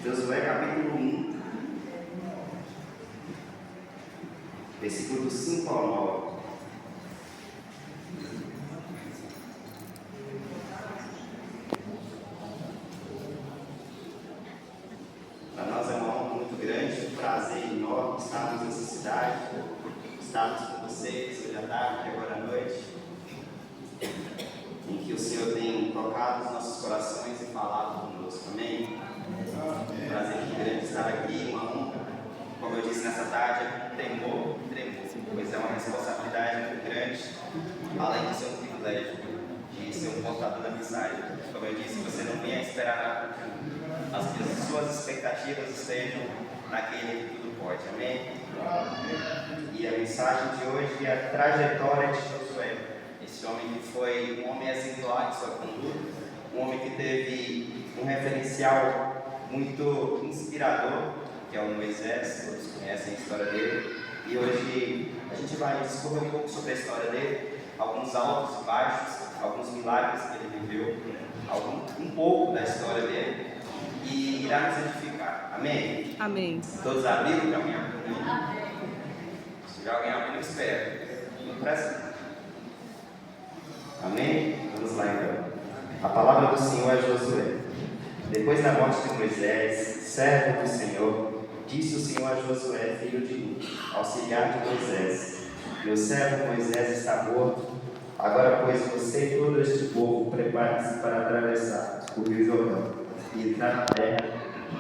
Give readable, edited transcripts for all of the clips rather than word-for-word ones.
Josué capítulo 1, versículo 5 ao 9. Para nós é uma honra muito grande, um prazer enorme estarmos nessa cidade, estarmos com vocês hoje à tarde, agora à noite, em que o Senhor tem tocado os nossos corações e falado conosco. Amém? Um prazer muito grande estar aqui, uma honra. Como eu disse nessa tarde, tremor, pois é uma responsabilidade muito grande, além de ser um privilégio de ser um portador da mensagem. Como eu disse, você não venha esperar nada, as suas expectativas estejam naquele que tudo pode. Amém? E a mensagem de hoje é a trajetória de Josué, esse homem que foi um homem exemplar em sua conduta, um homem que teve um referencial muito inspirador, que é o Moisés. Todos conhecem a história dele, e hoje a gente vai discorrer um pouco sobre a história dele, alguns altos e baixos, alguns milagres que ele viveu, um pouco da história dele, e irá nos edificar. Amém? Amém. Todos abriram para mim? Se já alguém abriu, espera. Não presta. Amém? Vamos lá então. A palavra do Senhor é Josué. Depois da morte de Moisés, servo do Senhor, disse o Senhor a Josué, filho de Nun, auxiliar de Moisés: meu servo Moisés está morto. Agora, pois, você e todo este povo preparem-se para atravessar o rio Jordão e entrar na terra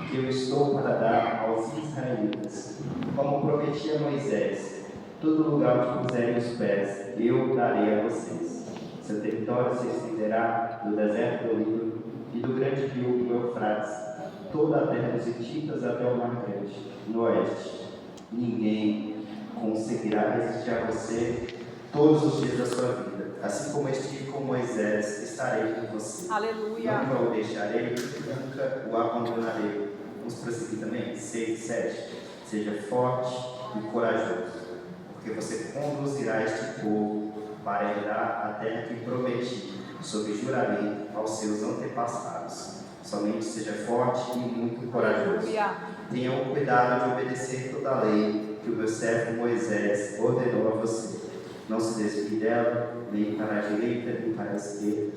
que eu estou para dar aos israelitas. Como prometi a Moisés, todo lugar onde puserem os pés, eu darei a vocês. Seu território se estenderá do deserto do Líbano e do grande rio Eufrates, toda a terra dos hititas até o Mar Grande, no oeste. Ninguém conseguirá resistir a você todos os dias da sua vida. Assim como estive com Moisés, estarei com você. Aleluia. Nunca o deixarei, nunca o abandonarei. Vamos prosseguir também? 6 e 7. Seja forte e corajoso, porque você conduzirá este povo para herdar a terra que prometi, sob juramento aos seus antepassados. Somente seja forte e muito corajoso. Aleluia. Tenha o cuidado de obedecer toda a lei que o meu servo Moisés ordenou a você. Não se desvie dela, nem para a direita, nem para a esquerda,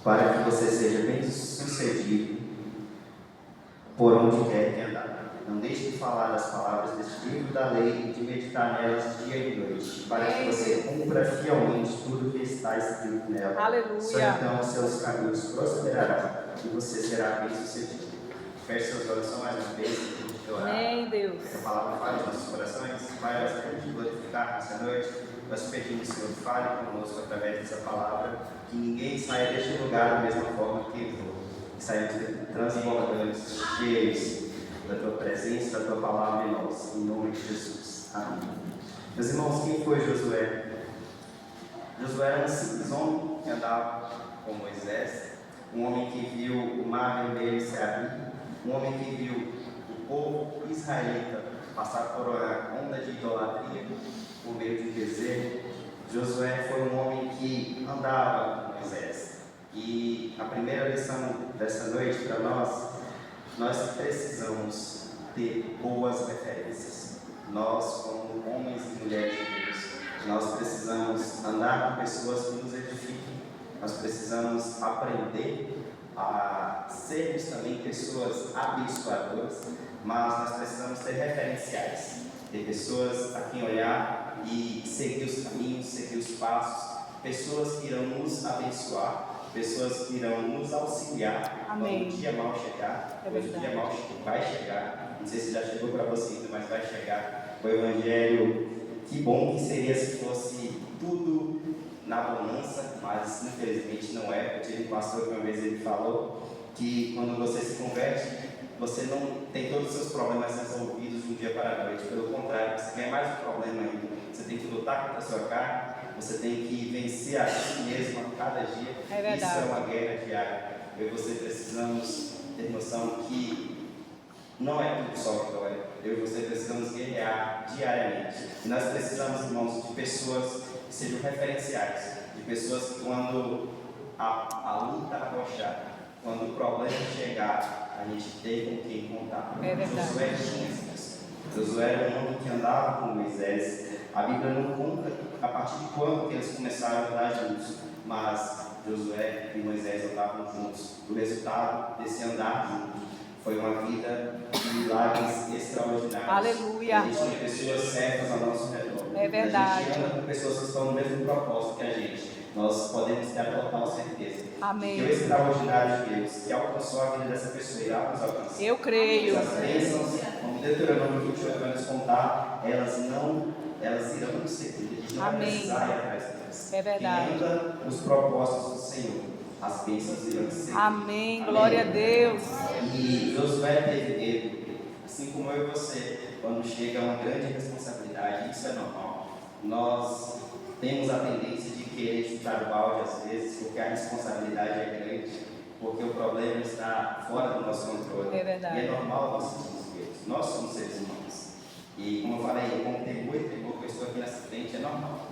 para que você seja bem sucedido por onde quer que andar. Não deixe de falar das palavras deste livro da lei e de meditar nelas dia e noite, para que você cumpra fielmente tudo que está escrito nela. Aleluia. Só então os seus caminhos prosperarão e você será bem sucedido. Feche seus olhos só mais uma vez, para a gente orar. Amém, Deus. Que a palavra fale nos nossos corações. Pai, nós queremos te glorificar nessa noite. Nós pedimos, Senhor, fale conosco através dessa palavra, que ninguém saia deste lugar da mesma forma que entrou, que saímos transbordantes, cheios da tua presença, da tua palavra em nós, em nome de Jesus. Amém. Meus irmãos, quem foi Josué? Josué era um simples homem que andava com Moisés, um homem que viu o mar vermelho se abrir, um homem que viu o povo israelita passar por uma onda de idolatria por meio de um bezerro. Josué foi um homem que andava com Moisés. E a primeira lição dessa noite para nós precisamos ter boas referências. Nós, como homens e mulheres de Deus, nós precisamos andar com pessoas que nos edificam. Nós precisamos aprender a sermos também pessoas abençoadoras, mas nós precisamos ter referenciais, ter pessoas a quem olhar e seguir os caminhos, seguir os passos, pessoas que irão nos abençoar, pessoas que irão nos auxiliar. Amém. Quando o dia mal chegar, Verdade. o dia mal vai chegar, não sei se já chegou para você ainda, mas vai chegar o Evangelho. Que bom que seria se fosse tudo na bonança, mas infelizmente não é. Eu tive um pastor que uma vez ele falou que quando você se converte, você não tem todos os seus problemas resolvidos de um dia para a noite. Pelo contrário, você ganha mais um problema ainda. Você tem que lutar contra a sua carne, você tem que vencer a si mesmo a cada dia. É verdade. Isso é uma guerra diária. Eu e você precisamos ter noção que não é tudo só vitória. Eu e você precisamos guerrear diariamente. E nós precisamos, irmãos, de pessoas que sejam referenciais, de pessoas que quando a luta arrochar, quando o problema chegar, a gente tem com quem contar. É verdade. Josué tinha isso. Josué era um homem que andava com Moisés. A Bíblia não conta a partir de quando que eles começaram a andar juntos, mas Josué e Moisés andavam juntos. O resultado desse andar junto foi uma vida de milagres extraordinários. Aleluia. A gente tem pessoas certas ao nosso redor. É verdade. A gente anda com pessoas que estão no mesmo propósito que a gente. Nós podemos ter a total certeza. Amém. Que o extraordinário de Deus, que alcançou a vida dessa pessoa, irá nos alcançar. Eu creio. As bênçãos, como Deuteronômio 28 vai nos contar, elas irão nos seguir. A gente não vai precisar ir atrás delas. É verdade. Quem anda nos propósitos do Senhor, as bênçãos irão nos seguir. Amém. Glória a Deus. E Josué teve medo, assim como eu e você, quando chega uma grande responsabilidade. Isso é normal. Nós temos a tendência de querer chutar o balde às vezes, porque a responsabilidade é grande, porque o problema está fora do nosso controle. É verdade. E é normal nós sentirmos medo. Nós somos seres humanos. E como eu falei, como temor e temor que eu estou aqui nessa frente, é normal.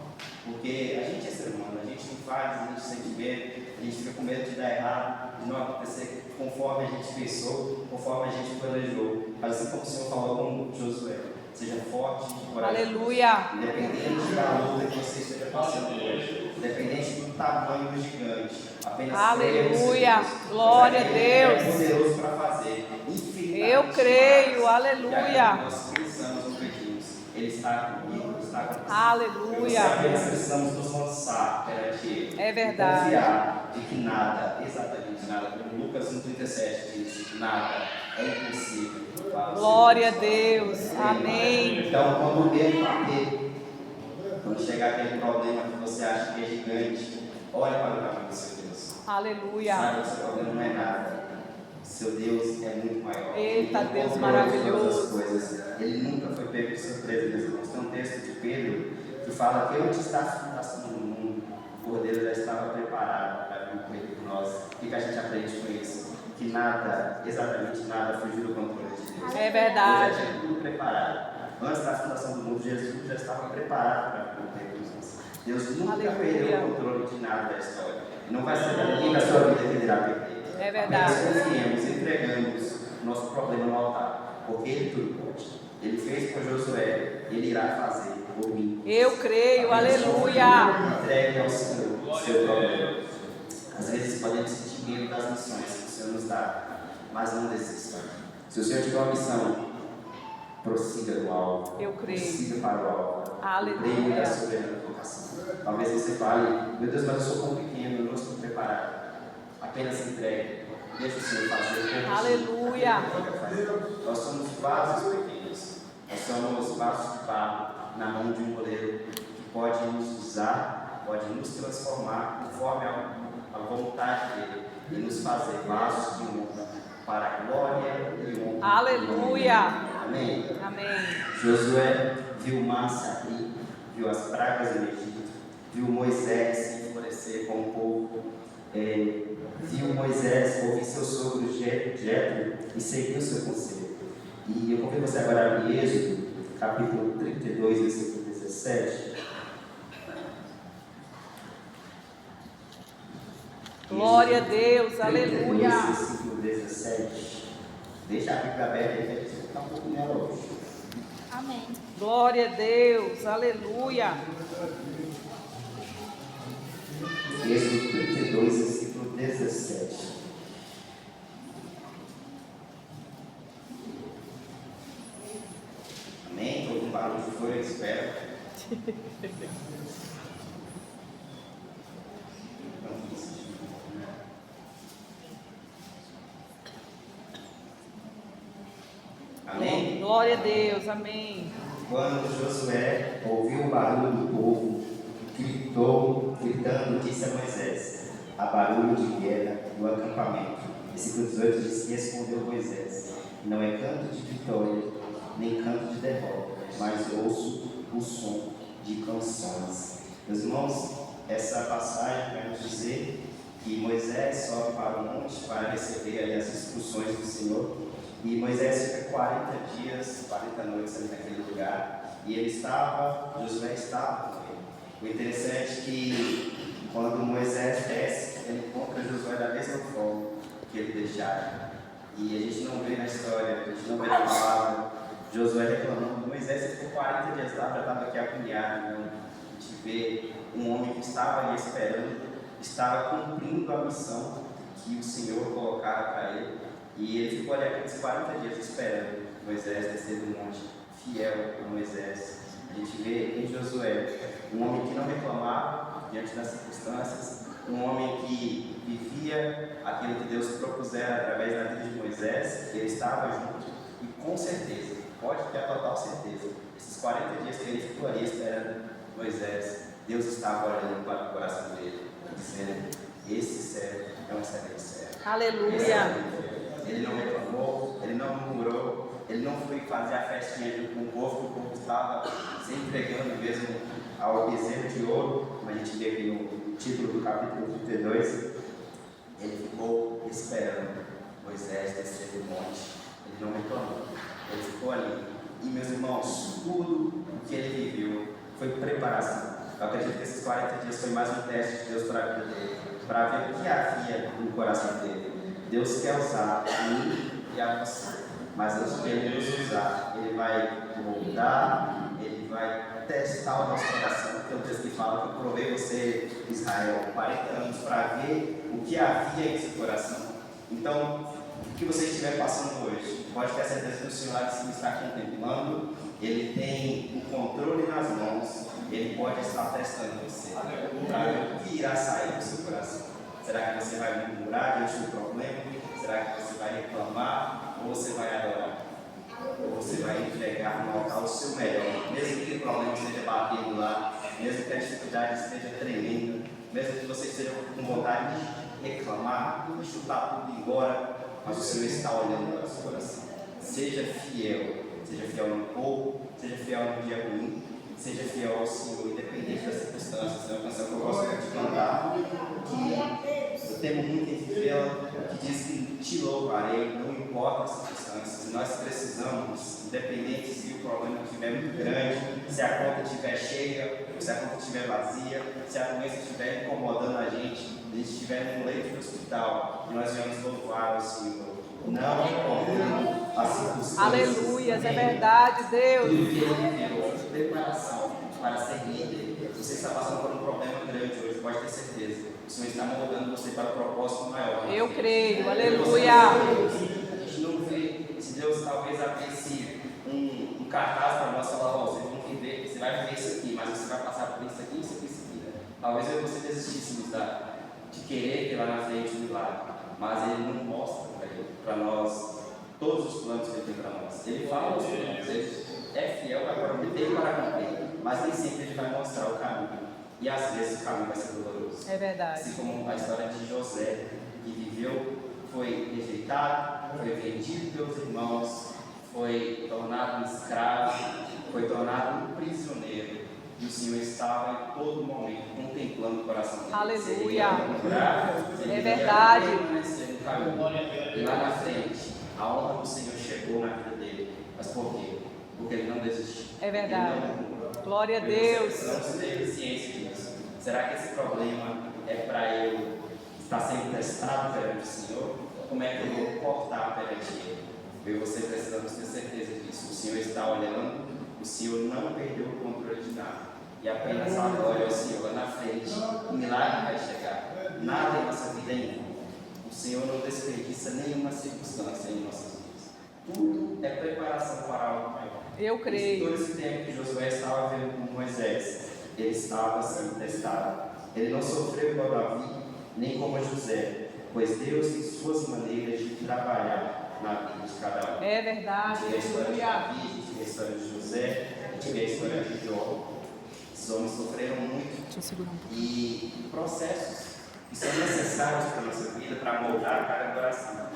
Porque a gente é ser humano, a gente não faz, a gente sente medo, a gente fica com medo de dar errado, de não acontecer conforme a gente pensou, conforme a gente planejou. Mas assim como o Senhor falou com Josué, seja forte e corajoso. Aleluia. Independente da luta que você esteja passando hoje, independente do tamanho do gigante, apenas aleluia. Glória a Deus. É poderoso para fazer. Eu creio. Aleluia. Nós pensamos no pedimos. Ele está comigo, está com você. Aleluia. Nós apenas precisamos nos lançar perante Ele. É verdade. Confiar de que nada, exatamente nada, como Lucas 1,37 diz, nada é impossível. Glória a Deus. Amém. Então, quando o medo bater, quando chegar aquele problema que você acha que é gigante, olhe para o caminho do seu Deus. Aleluia. Sabe que o seu problema não é nada. Seu Deus é muito maior. Eita, Ele Deus controla maravilhoso. todas as coisas. Ele nunca foi pego de surpresa, meus irmãos. Tem um texto de Pedro que fala que antes da fundação do mundo, o Cordeiro já estava preparado para vir correr por nós. O que a gente aprende com isso? Que nada, exatamente nada, fugiu do controle de Deus. É verdade. Deus já tinha tudo preparado. Antes da fundação do mundo, Jesus já estava preparado para correr por nós. Deus nunca perdeu o controle de nada da história. E não vai ser ninguém da sua vida que irá perder. É verdade. Apenas confiemos, entregamos nosso problema no altar, porque Ele tudo pode. Ele fez por Josué, Ele irá fazer por mim. Eu creio. Aleluia. Entregue ao Senhor o seu problema. Às vezes podemos sentir medo das missões que o Senhor nos dá, mas não desista. Se o Senhor tiver uma missão, prossiga do alvo. Eu creio. Prossiga para o alvo. Aleluia. Lembre da soberana vocação. Talvez você fale, meu Deus, mas eu sou tão pequeno, eu não estou preparado. Apenas entregue. Deixa o Senhor fazer. Aleluia. Nós somos vasos pequenos. Nós somos vasos de barro na mão de um goleiro que pode nos usar, pode nos transformar conforme a vontade dele e nos fazer vasos de honra para a glória e honra. Aleluia. Amém. Amém. Josué viu o mar se abrir, viu as pragas do Egito, viu Moisés se enfurecer com o povo, viu Moisés ouvir seu sogro Jetro e seguiu seu conselho. E eu convido você agora a abrir Êxodo, capítulo 32, versículo 17. Glória a Deus. Aleluia. 32, versículo 17. Deixa a Bíblia aberta aí, que você está um pouco nela hoje. Amém. Glória a Deus. Aleluia. Êxodo 32, versículo 17. Amém? Todo um barulho de folha, espero. Amém? Glória a Deus. Amém. Quando Josué ouviu o barulho do povo, gritando, disse a Moisés: há barulho de guerra no acampamento. Versículo 18 diz: respondeu Moisés: não é canto de vitória, nem canto de derrota, mas ouço o som de canções. Meus irmãos, essa passagem vai nos dizer que Moisés sobe para o monte para receber ali as instruções do Senhor. E Moisés fica 40 dias, 40 noites ali naquele lugar. E Josué estava com ele. O interessante é que quando Moisés desce, ele encontra Josué da mesma forma que ele deixara. E a gente não vê na história, a gente não vê na palavra Josué reclamando. Moisés ficou 40 dias lá, já estava aqui agoniado. Né? A gente vê um homem que estava ali esperando, estava cumprindo a missão que o Senhor colocara para ele. E ele ficou ali aqueles 40 dias esperando Moisés descer do monte, fiel a Moisés. A gente vê em Josué um homem que não reclamava diante das circunstâncias, um homem que vivia aquilo que Deus propusera através da vida de Moisés, ele estava junto e com certeza, pode ter a total certeza, esses 40 dias que ele ficou ali esperando Moisés, Deus estava olhando para o coração dele, dizendo: esse servo é um excelente servo. Aleluia. Ele não reclamou, ele não murmurou, ele não foi fazer a festinha junto com o povo estava se entregando mesmo ao bezerro de ouro, como a gente vê aqui no título do capítulo 32. Ele ficou esperando Moisés descer do monte, ele não reclamou, ele ficou ali. E meus irmãos, tudo o que ele viveu foi preparação. Eu acredito que esses 40 dias foi mais um teste de Deus para a vida dele, para ver o que havia no coração dele. Deus quer usar a mim e a você, mas antes de Ele nos usar, Ele vai moldar, Ele vai testar o nosso coração. Tem um texto que fala que eu provei você, Israel, 40 anos para ver o que havia em seu coração. Então, o que você estiver passando hoje, pode ter certeza que o Senhor lá de cima está contemplando, Ele tem o controle nas mãos, Ele pode estar testando você, para ver o que irá sair do seu coração. Será que você vai murmurar diante do problema? Será que você vai reclamar? Ou você vai adorar? Ou você vai entregar no altar o seu melhor? Mesmo que o problema esteja batendo lá, mesmo que a dificuldade esteja tremenda, mesmo que você esteja com vontade de reclamar, de chutar tudo embora, mas o Senhor está olhando para o seu coração. Seja fiel no pouco, seja fiel no dia ruim, seja fiel ao Senhor, independente das circunstâncias. É uma canção que eu gosto de cantar, que eu temo muito em vivê-la, que diz que te louvarei, não importa as circunstâncias. Nós precisamos, independente se o problema estiver muito grande, se a conta estiver cheia, se a conta estiver vazia, se a doença estiver incomodando a gente estiver no leito do hospital, nós vamos louvar ao Senhor. Não importa as circunstâncias. Aleluia, é verdade, Deus. Tudo que ele viveu, preparação para ser líder. Você está passando por um problema grande hoje, pode ter certeza. O Senhor está moldando você para um propósito maior. Eu creio, aleluia. A gente não vê se Deus talvez abrisse um cartaz para nós falar: ó, vocês vão viver, você vai viver isso aqui, mas você vai passar por isso aqui, isso aqui, isso aqui. Talvez eu e você desistíssemos de querer ter lá na frente um milagre, mas Ele não mostra para nós todos os planos que Ele tem para nós. Ele fala os planos, Ele é fiel para prometer e para cumprir, mas nem sempre Ele vai mostrar o caminho. E às vezes o caminho vai ser doloroso. É verdade. Assim como a história de José, que viveu, foi rejeitado, foi vendido pelos irmãos, foi tornado um escravo, foi tornado um prisioneiro. E o Senhor estava em todo momento contemplando o coração dele. Aleluia. É verdade. E lá na frente, a honra do Senhor chegou na vida dele. Mas por quê? Porque ele não desistiu. É verdade. Ele não murmurou. Glória a Deus. Não se teve ciência disso. Será que esse problema é para eu estar sendo testado perante o Senhor? Como é que eu vou portar perante Ele? Eu e você precisamos ter certeza disso. O Senhor está olhando, o Senhor não perdeu o controle de nada. E apenas agora ao Senhor lá na frente, o milagre vai chegar. Nada em nossa vida é em vão. O Senhor não desperdiça nenhuma circunstância em nossas vidas. Tudo é preparação para algo maior. Eu creio. Todo esse tempo que Josué estava vendo com Moisés, ele estava sendo testado. Ele não sofreu igual Davi, nem como José, pois Deus tem suas maneiras de trabalhar na vida de cada um. É verdade. A gente vê a história de Davi, a gente vê a história de José, a gente vê a história de Jó. Esses homens sofreram muito. Deixa eu segurar um pouco. E processos que são necessários para a nossa vida, para moldar cada coração.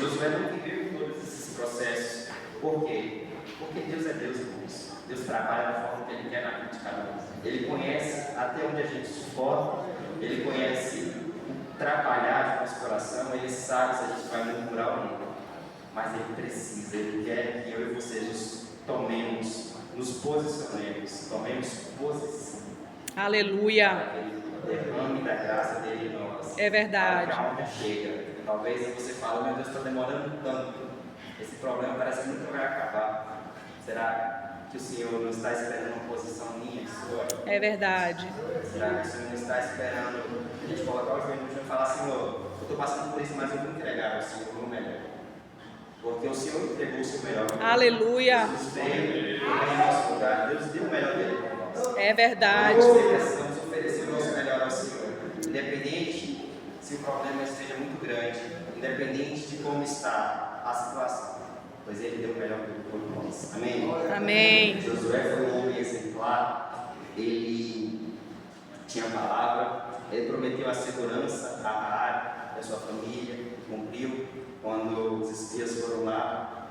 Josué não viveu todos esses processos. Por quê? Porque Deus é Deus, irmãos. Deus trabalha da forma que Ele quer na vida de cada um. Ele conhece até onde a gente suporta, Ele conhece trabalhar de nosso coração, Ele sabe se a gente vai murmurar ou não. Mas Ele precisa, Ele quer que eu e você nos posicionemos, tomemos posição. Aleluia. Para que Ele derrame da graça dele em nós. É verdade. Para que a honra chega. Talvez você fale, meu Deus, está demorando tanto. Esse problema parece que nunca vai acabar. Será que o Senhor não está esperando uma posição minha e sua? É verdade. Será que o Senhor não está esperando a gente colocar o joelho no chão e falar, Senhor, eu estou passando por isso, mas eu vou entregar ao Senhor o melhor. Porque o Senhor entregou o seu melhor. Aleluia. Jesus veio em nosso lugar. Deus deu o melhor dele para nós. É verdade. Nós precisamos oferecer o nosso melhor ao Senhor. Independente se o problema esteja muito grande, independente de como está a situação, pois Ele deu o melhor por nós. Amém? Amém. Josué foi um homem exemplar. Ele tinha a palavra. Ele prometeu a segurança a Raabe, da sua família, cumpriu. Quando os espias foram lá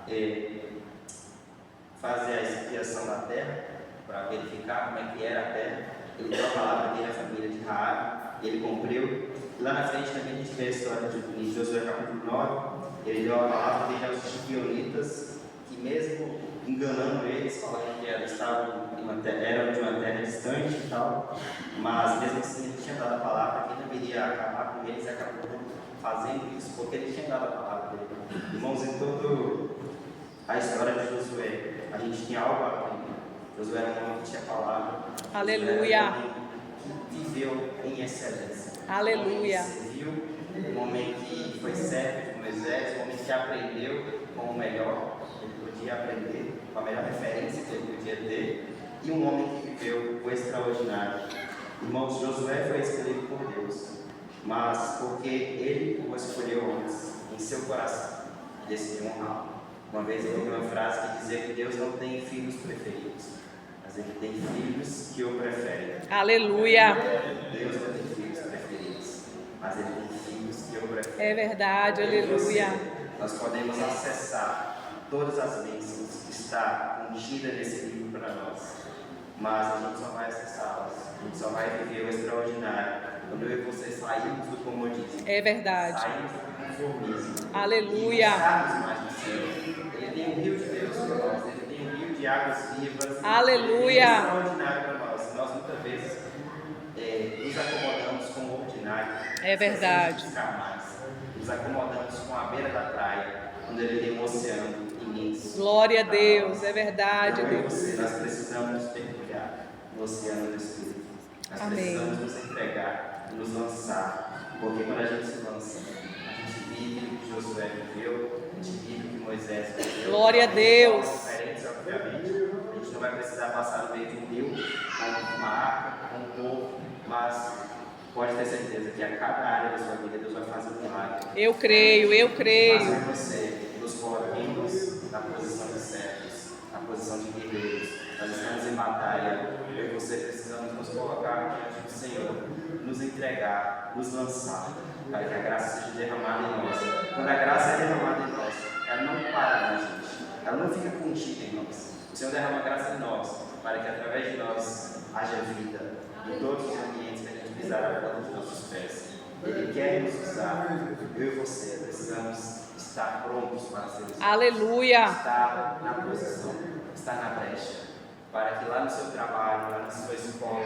fazer a expiação da terra, para verificar como é que era a terra, ele deu a palavra dele à família de Raabe, ele cumpriu. Lá na frente também a gente vê a história de Josué capítulo 9, ele deu a palavra dele aos gibeonitas, que mesmo enganando eles, falando que eram de uma terra distante e tal, mas mesmo assim ele tinha dado a palavra que ele deveria acabar com eles e acabou fazendo isso, porque ele tinha dado a palavra dele. Irmãos, em toda a história de Josué, a gente tinha algo a aprender. Josué era um homem que tinha palavra. Aleluia. Josué era um homem que viveu em excelência. Aleluia. Um homem que foi servo de Moisés, um homem que aprendeu com o melhor que ele podia aprender, com a melhor referência que ele podia ter, e um homem que viveu o extraordinário. Irmãos, Josué foi escolhido por Deus, mas porque ele o escolheu antes, em seu coração, decidiu honrá-lo. Uma vez eu ouvi uma frase que dizia que Deus não tem filhos preferidos, mas Ele tem filhos que o preferem. Aleluia. Deus não tem filhos preferidos, mas Ele tem filhos que o preferem. É verdade, aleluia. Nós podemos acessar todas as bênçãos que está contida nesse livro para nós, mas a gente só vai acessá-las, a gente só vai viver o extraordinário quando eu e você saímos do comodismo. É verdade. Saímos do conformismo. Aleluia. E buscarmos mais do Senhor. Ele tem um rio de Deus para nós, Ele tem um rio de águas vivas. Aleluia. Ele tem um extraordinário para nós. Nós muitas vezes nos acomodamos com o ordinário. É verdade. Buscar mais. Nos acomodamos com a beira da praia, quando Ele tem um oceano imenso. Glória a Deus, é verdade, Eu e Deus. você, nós precisamos mergulhar no oceano do Espírito. Nós Amém. precisamos nos entregar, nos lançar, porque quando a gente se lança, a gente vive o que Josué viveu, a gente vive o que Moisés viveu. Glória a Deus. Diferentes, obviamente. A gente não vai precisar passar no meio de um rio, com uma arca, com um povo, mas pode ter certeza que a cada área da sua vida Deus vai fazer um milagre. Eu creio, eu Mas creio. você, nos coloquemos na posição de servos, na posição de guerreiros. Nós estamos em batalha. Eu e você precisamos nos colocar diante do Senhor, nos entregar, nos lançar, para que a graça seja derramada em nós. Quando a graça é derramada em nós, ela não para na gente, ela não fica contida em nós. O Senhor derrama graça em nós, para que através de nós haja vida em todos os ambientes que a gente pisar a planta dos nossos pés. Ele quer nos usar. Eu e você precisamos estar prontos para ser usados. Aleluia. Estar na posição, estar na brecha, para que lá no seu trabalho, lá na sua escola,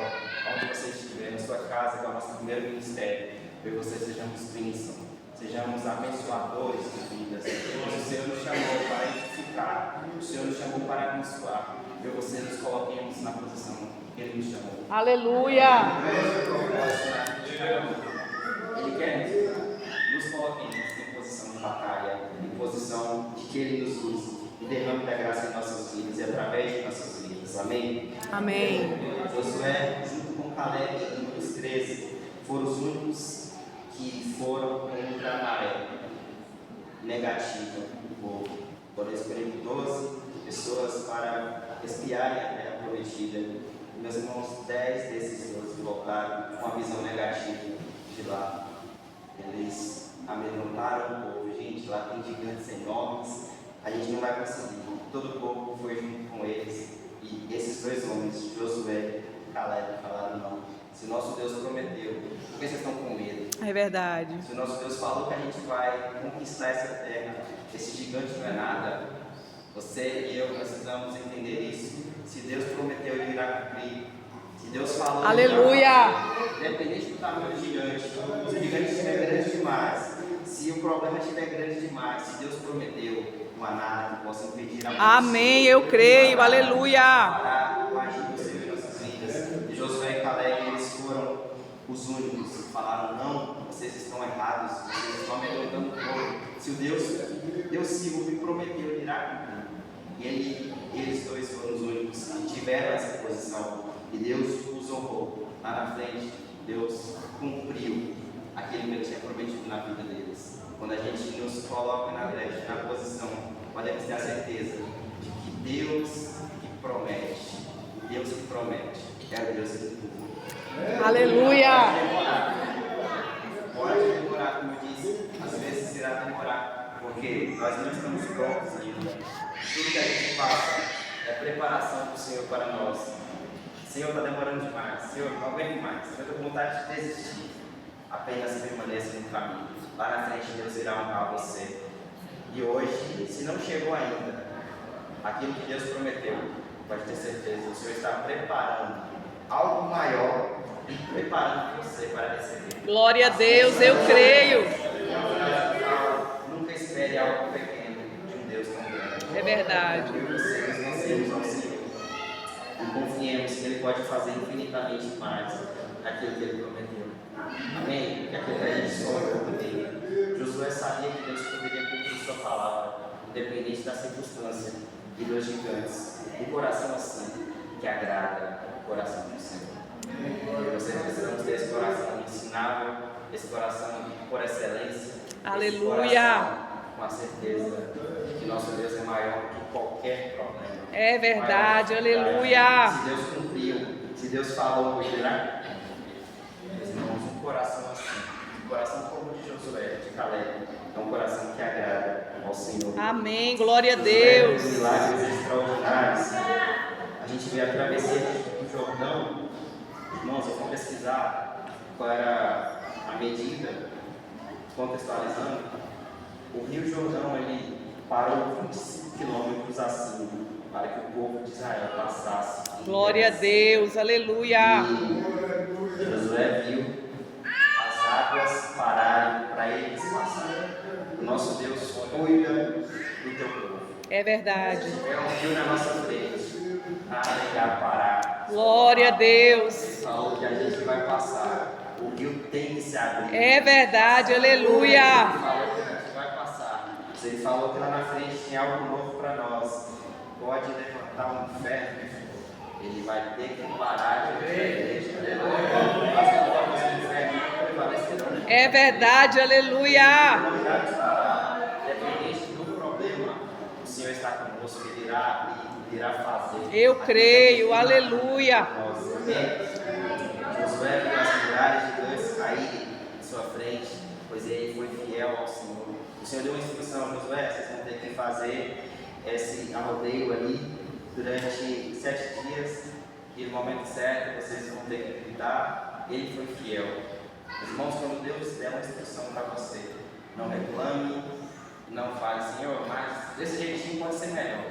onde você estiver, na sua casa, que é o nosso primeiro ministério, eu e você sejamos bênção, sejamos abençoadores de vidas. O Senhor nos chamou para edificar, o Senhor nos chamou para abençoar. Eu e você nos coloquemos na posição que Ele nos chamou. Aleluia. Ele quer nos coloquemos em posição de batalha, em posição de que Ele nos use e derrame da graça em nossas vidas e através de nossas vidas. Amém? Amém. Josué, junto com Caleb em Números 13, foram os únicos que foram contra a maré negativa do povo. Foram escolhidos 12 pessoas para espiarem a terra prometida. E, meus irmãos, 10 desses 12 voltaram com a visão negativa de lá. Eles amedrontaram o povo. Gente, lá tem gigantes enormes, a gente não vai conseguir. Todo o povo foi junto com eles. E esses dois homens, Josué e Caleb, falaram: não. Se o nosso Deus prometeu, por que vocês estão com medo? É verdade. Se o nosso Deus falou que a gente vai conquistar essa terra, esse gigante não é nada. Você e eu precisamos entender isso. Se Deus prometeu, Ele irá cumprir. Se Deus falou, Aleluia. independente do tamanho do gigante, se o gigante estiver grande demais, se se o problema estiver grande demais, se Deus prometeu, não há nada que possa impedir a Amém, eu creio, aleluia. Para o agir do Senhor em nossas vidas. E Josué e Caleb, eles foram os únicos que falaram: não, vocês estão errados, vocês estão amedrontando o povo. Se o Deus Senhor me prometeu, ele irá cumprir. E eles dois foram os únicos que tiveram essa posição. E Deus os honrou. Lá na frente, Deus cumpriu aquilo que ele tinha prometido na vida deles. Quando a gente nos coloca na brecha, na posição, podemos ter a certeza de que Deus que promete, é o Deus que cumpre. Aleluia. Pode demorar, como eu disse, às vezes irá demorar, porque nós não estamos prontos ainda. Tudo que a gente passa é preparação do Senhor para nós. Senhor, está demorando demais. Senhor, não aguento mais. Senhor, estou com vontade de desistir. Apenas permaneça no caminho. Lá na frente, Deus irá honrar você. E hoje, se não chegou ainda, aquilo que Deus prometeu, pode ter certeza, o Senhor está preparando algo maior, preparando você para receber. Glória a Deus, eu creio. Nunca espere algo pequeno de um Deus tão grande. É verdade. Eu e você, nós vencemos ao Senhor. E confiemos que Ele pode fazer infinitamente mais daquilo que Ele prometeu. Amém? Que aquilo que a gente sonhou também. Josué sabia que Deus poderia cumprir sua palavra, independente da circunstância e dos gigantes. Um coração assim, que agrada o coração do Senhor. E vocês precisamos ter esse coração ensinável, esse coração por excelência. Aleluia. Com a certeza que nosso Deus é maior que qualquer problema. É verdade, aleluia. Se Deus cumpriu, se Deus falou, Ele irá. Meus irmãos, um coração assim, um coração como o de Josué, de Caleb, é um coração que agrada ao Senhor. Amém, glória a Deus. Milagres extraordinários. A gente vê a travessia do Jordão. Irmãos, eu vou pesquisar qual era a medida, contextualizando. O Rio Jordão, ele parou 25 quilômetros acima, para que o povo de Israel passasse. Glória a Deus, aleluia. E Josué viu as águas pararem para eles passarem. O nosso Deus cuida do teu povo. É verdade. É um rio na nossa frente, nada irá parar. Glória a Deus. Ele falou que a gente vai passar. O rio tem que se abrir. É verdade, aleluia. Ele falou que a gente vai passar. Ele falou que lá na frente tem algo novo para nós. Pode levantar um inferno. Ele vai ter que parar de ver. É verdade, aleluia. Independente do problema, o Senhor está conosco. Ele irá fazer. Eu creio, aleluia. Josué viu as muralhas de Deus caírem em sua frente, pois ele foi fiel ao Senhor. O Senhor deu uma instrução: Josué, vocês vão ter que fazer esse arrodeio ali durante 7 dias, e no momento certo vocês vão ter que gritar. Ele foi fiel. Irmãos, quando Deus der uma instrução para você, não reclame, não fale: Senhor, mas desse jeitinho pode ser melhor.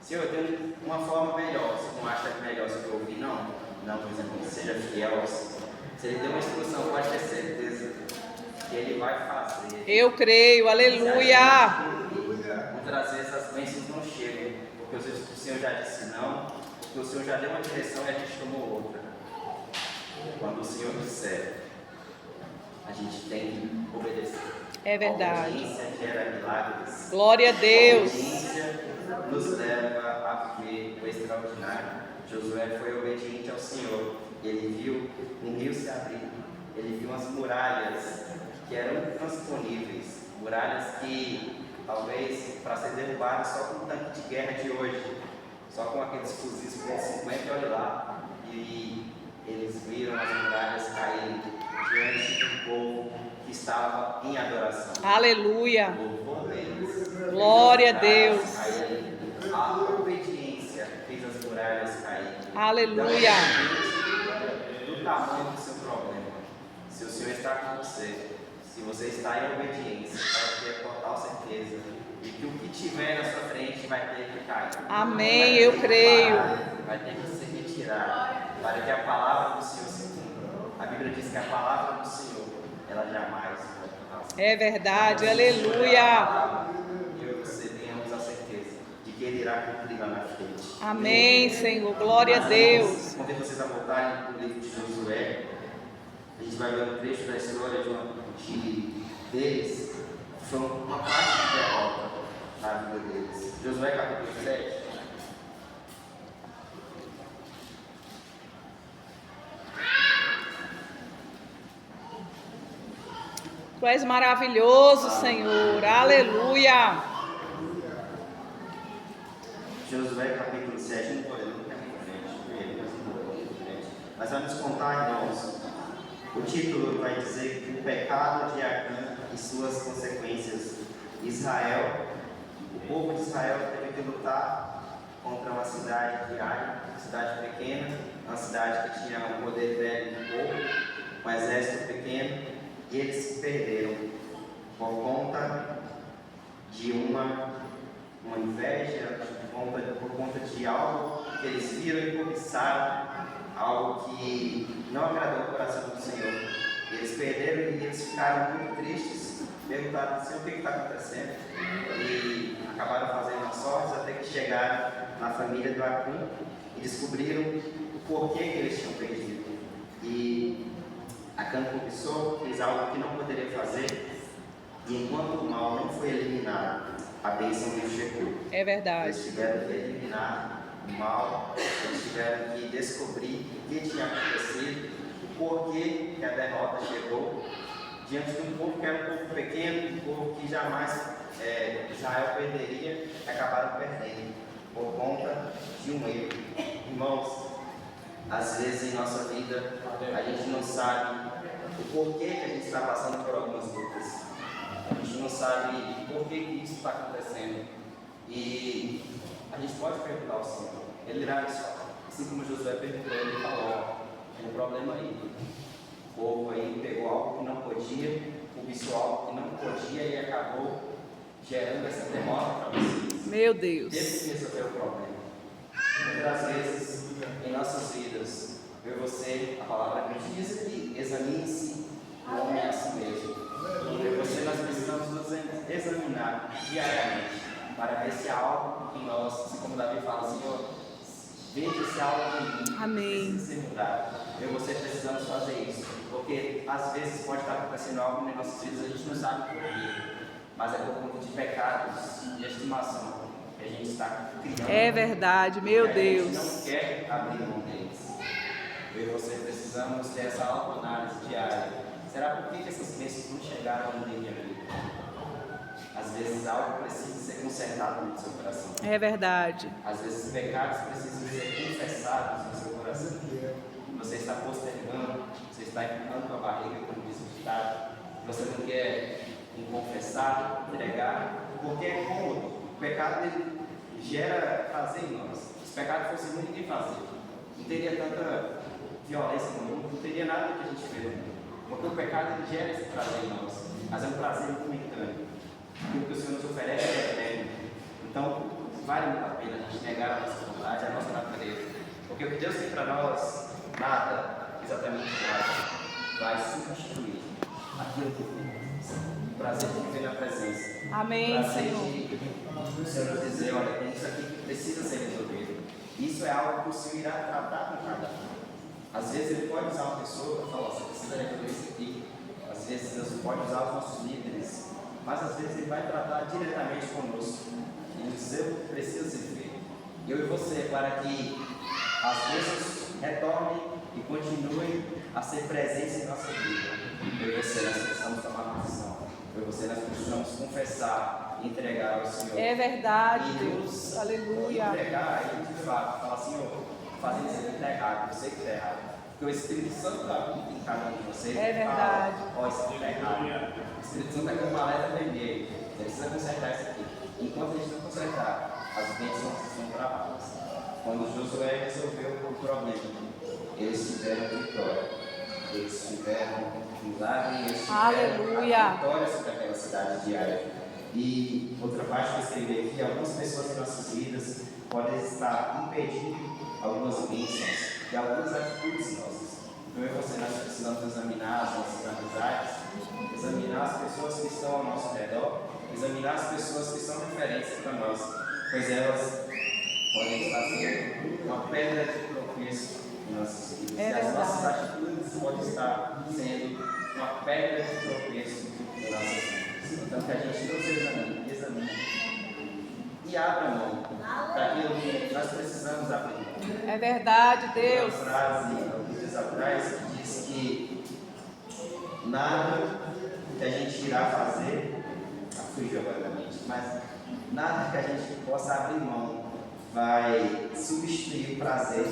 Senhor, eu tenho uma forma melhor. Você não acha melhor se eu ouvir? Não, meus irmãos, seja fiel ao Senhor. Se Ele deu uma instrução, pode ter certeza que Ele vai fazer. Eu creio, aleluia. Muitas vezes as bênçãos não chegam, porque o Senhor já disse não, porque o Senhor já deu uma direção e a gente tomou outra. Quando o Senhor disser, a gente tem que obedecer. É verdade. A obediência gera milagres. Glória a Deus. A obediência nos leva a ver o extraordinário. Josué foi obediente ao Senhor. Ele viu um rio se abrir. Ele viu as muralhas que eram intransponíveis. Muralhas que, talvez, para ser derrubadas só com o tanque de guerra de hoje, só com aqueles fuzis 50 e olha lá. E eles viram as muralhas caírem diante do povo que estava em adoração. Aleluia. Louvor deles. Glória a Deus. A obediência fez as muralhas cair. Aleluia. Do tamanho do seu problema. Se o Senhor está com você, se você está em obediência, pode ter total certeza de que o que tiver na sua frente vai ter que cair. Amém, eu creio. Vai ter que ser retirado para que a palavra do Senhor se cumpra. A Bíblia diz que a palavra do Senhor, ela jamais volta vazia. É verdade, aleluia. Eu e você tenhamos a certeza de que Ele irá cumprir lá na frente. Amém, Senhor, glória a Deus. Convido vocês a voltarem para o livro de Josué. A gente vai ver um trecho da história deles, que foi uma parte de derrota na vida deles. Josué capítulo 7. Tu és maravilhoso, Senhor, aleluia. Josué capítulo 7, não estou olhando para frente, mas vai nos contar, irmãos. O título vai dizer que o pecado de Acã e suas consequências. Israel, o povo de Israel teve que lutar contra uma cidade de Ai, uma cidade pequena, uma cidade que tinha um poder velho de pouco, um exército pequeno, e eles se perderam por conta de uma inveja, por conta de algo que eles viram e cobiçaram, algo que não agradou o coração do Senhor. Eles perderam e eles ficaram muito tristes, perguntaram assim, o que está acontecendo, e acabaram fazendo as sortes até que chegaram na família do Acã e descobriram o porquê que eles tinham perdido. E Acã cobiçou, fez algo que não poderia fazer, e enquanto o mal não foi eliminado, a bênção não chegou. É verdade. Eles tiveram que eliminar o mal, eles tiveram que descobrir o que tinha acontecido, o porquê que a derrota chegou, diante de um povo que era um povo pequeno, um povo que jamais Israel perderia, e acabaram perdendo, por conta de um erro. Irmãos, às vezes em nossa vida, a gente não sabe o porquê que a gente está passando por algumas lutas. A gente não sabe por que isso está acontecendo. E a gente pode perguntar ao Senhor. Ele irá nos falar. Assim como Josué perguntou, ele falou: tem um problema aí. O povo aí pegou algo que não podia, cobiçou algo que não podia e acabou gerando essa derrota para vocês. Meu Deus. Teve que resolver o problema. Muitas vezes em nossas vidas, eu e você, a palavra nos diz aqui: examine-se o homem a si mesmo. Eu e você, nós precisamos nos examinar diariamente para ver se há algo em nós, assim como Davi fala: Senhor, veja se há algo em mim que precisa ser mudado. Eu e você precisamos fazer isso, porque às vezes pode estar acontecendo algo em nossas vidas, a gente não sabe por quê, mas é por conta de pecados de estimação que a gente está criando. É verdade, meu Deus. A gente não quer abrir mão deles. Eu e você precisamos ter essa autoanálise diária. Será por que essas bênçãos não chegaram onde devia vir? Às vezes algo precisa ser consertado no seu coração. É verdade. Às vezes pecados precisam ser confessados no seu coração. Você está postergando, você está empurrando com a barriga, como diz o ditado. Você não quer confessar, entregar, porque é cômodo. O pecado ele gera prazer em nós. Se o pecado fosse ruim, ninguém fazia. Não teria tanta violência no mundo, não teria nada que a gente fez no mundo. Porque o pecado ele gera esse prazer em nós, mas é um prazer momentâneo. E o que o Senhor nos oferece é eterno. Então, vale muito a pena a gente negar a nossa vontade, a nossa natureza. Porque o que Deus tem para nós, nada, exatamente nada, vai substituir aquilo que temos. O prazer de viver na presença. Amém, o prazer Senhor. de o Senhor nos dizer: olha, tem isso aqui que precisa ser resolvido. Isso é algo que o Senhor irá tratar com cada um. Às vezes Ele pode usar uma pessoa para falar: você precisa resolver isso aqui. Às vezes Deus pode usar os nossos líderes, mas às vezes Ele vai tratar diretamente conosco e nos dizer o que precisa ser feito. Eu e você, para que as bênçãos retornem e continuem a ser presentes em nossa vida. Eu e você, nós precisamos tomar posição. Eu e você, nós precisamos confessar e entregar ao Senhor. É verdade, e Deus. Aleluia. entregar e de fato falar: Senhor, fazendo isso aqui está errado, você que está errado. Porque o Espírito Santo habita em cada um de vocês. É verdade. Ó, isso aqui está errado. O Espírito Santo está com uma alerta vermelha. Você precisa consertar isso aqui. Enquanto a gente não consertar, as bênçãos são travadas. Quando Josué resolveu o problema, eles tiveram vitória. Eles tiveram milagre, eles tiveram a vitória sobre aquela cidade de Ai. E outra parte que eu escrevi aqui: algumas pessoas em nossas vidas podem estar impedindo algumas bênçãos e algumas atitudes nossas. Eu e você, nós precisamos examinar as nossas amizades examinar as pessoas que estão ao nosso redor, examinar as pessoas que são referências para nós, pois elas podem estar sendo uma pedra de tropeço em nossas vidas. É e as nossas verdade. atitudes podem estar sendo uma pedra de tropeço em nossas vidas. Então que a gente nos examine e abra mão daquilo que nós precisamos abrir mão. É verdade, Uma Deus. frase, alguns dias atrás, que diz que nada que a gente irá fazer, fugiu agora da mente, mas nada que a gente possa abrir mão vai substituir o prazer.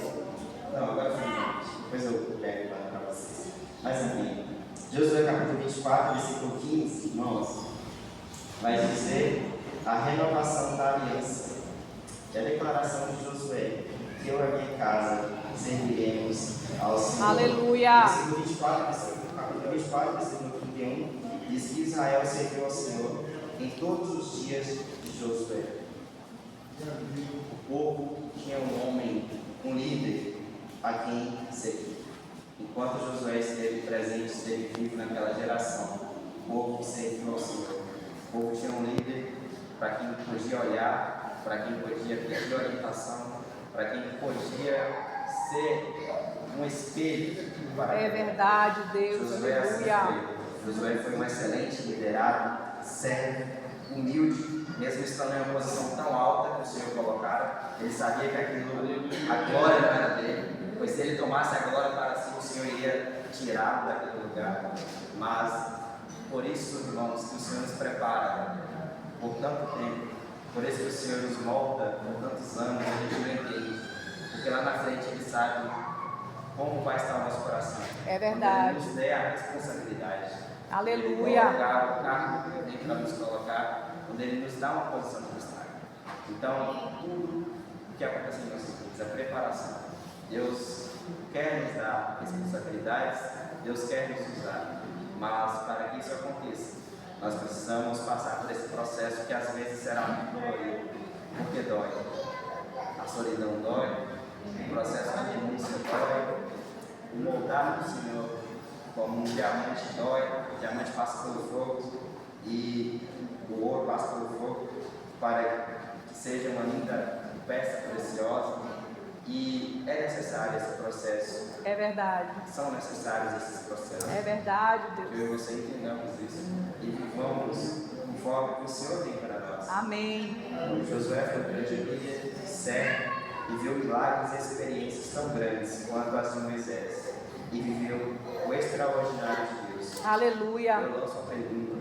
Não, agora fugiu, depois eu pego para vocês. Mas enfim, Josué capítulo 24, versículo 15, irmãos, vai dizer a renovação da aliança, que é a declaração de Josué, que eu e a minha casa serviremos ao Senhor. Aleluia. Versículo 24, capítulo 24, versículo 31, diz que Israel serviu ao Senhor em todos os dias de Josué. O povo tinha um homem, um líder, a quem servir. Enquanto Josué esteve presente, esteve vivo naquela geração, o povo serviu ao Senhor. O povo tinha um líder para quem podia olhar, para quem podia pedir orientação, para quem podia ser um espelho para É verdade, Deus. Josué assim Aleluia. foi. Josué foi um excelente liderado, servo, humilde, mesmo estando em uma posição tão alta que o Senhor colocara. Ele sabia que a glória não era dele, pois se ele tomasse a glória para si, o Senhor iria tirá-lo daquele lugar. Mas, por isso, irmãos, que o Senhor nos prepara por tanto tempo, por isso que o Senhor nos molda por tantos anos, a gente não entende, porque lá na frente Ele sabe como vai estar o nosso coração. É verdade. Quando Ele nos der a responsabilidade. Aleluia. Ele colocar o cargo que Ele tem para nos colocar, quando Ele nos dá uma posição de destaque. Então, tudo o que acontece em nossas vidas, a preparação. Deus quer nos dar responsabilidades, Deus quer nos usar, mas para que isso aconteça, nós precisamos passar por esse processo que às vezes será muito dolorido, porque dói. A solidão dói, o processo de renúncia dói, o moldar do Senhor, como um diamante dói, o diamante passa pelo fogo e o ouro passa pelo fogo para que seja uma linda peça preciosa. E é necessário esse processo. É verdade. São necessários esses processos. É verdade, Que Deus. eu e você entendamos isso e vivamos conforme que o Senhor tem para nós. Amém. Josué foi um grande líder, servo, e viu milagres e experiências tão grandes quanto as de Moisés. E viveu o extraordinário de Deus. Aleluia. Eu lanço a pergunta: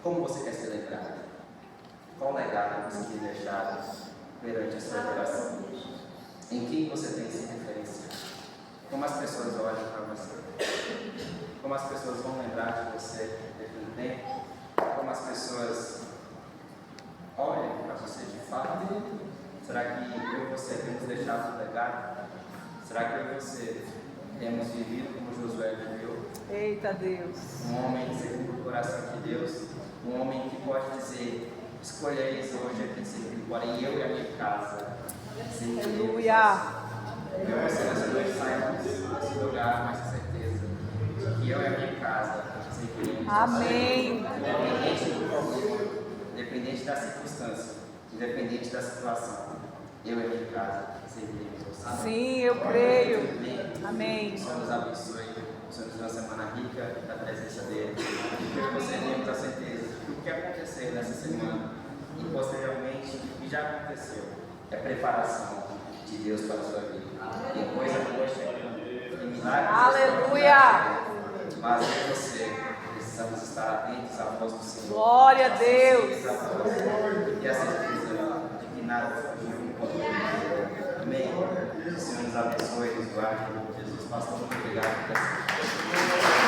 como você quer ser lembrado? Qual legado você tem deixado perante a sua geração? Em quem você tem se referenciado? Como as pessoas olham para você? Como as pessoas vão lembrar de você daqui a um tempo? Como as pessoas olham para você de fato? Será que eu e você temos deixado um legado? Será que eu e você temos vivido como Josué viveu? Eita, Deus. Um homem segundo o coração de Deus, um homem que pode dizer: escolheis hoje a quem servir, porém eu e a minha casa. Aleluia. Eu e você nessa noite saímos desse lugar com essa certeza de que eu e a minha casa serviremos. Amém. Independente do problema, independente da circunstância, independente da situação, eu e a minha casa serviremos ao Senhor. Sim, eu creio. Amém. Amém. O Senhor nos abençoe, o Senhor nos dê uma semana rica da presença dele. E que você tenha a certeza de que o que acontecer nessa semana e posteriormente o que já aconteceu é preparação de Deus para a sua vida. Tem coisa boa chegando. Tem milagres. Aleluia. Mas eu e você precisamos estar atentos à voz do Senhor. Glória a Deus. E a certeza de que nada fugiu do controle. Amém. Que o Senhor nos abençoe e nos guarde. Jesus, pastor, muito obrigado por essa.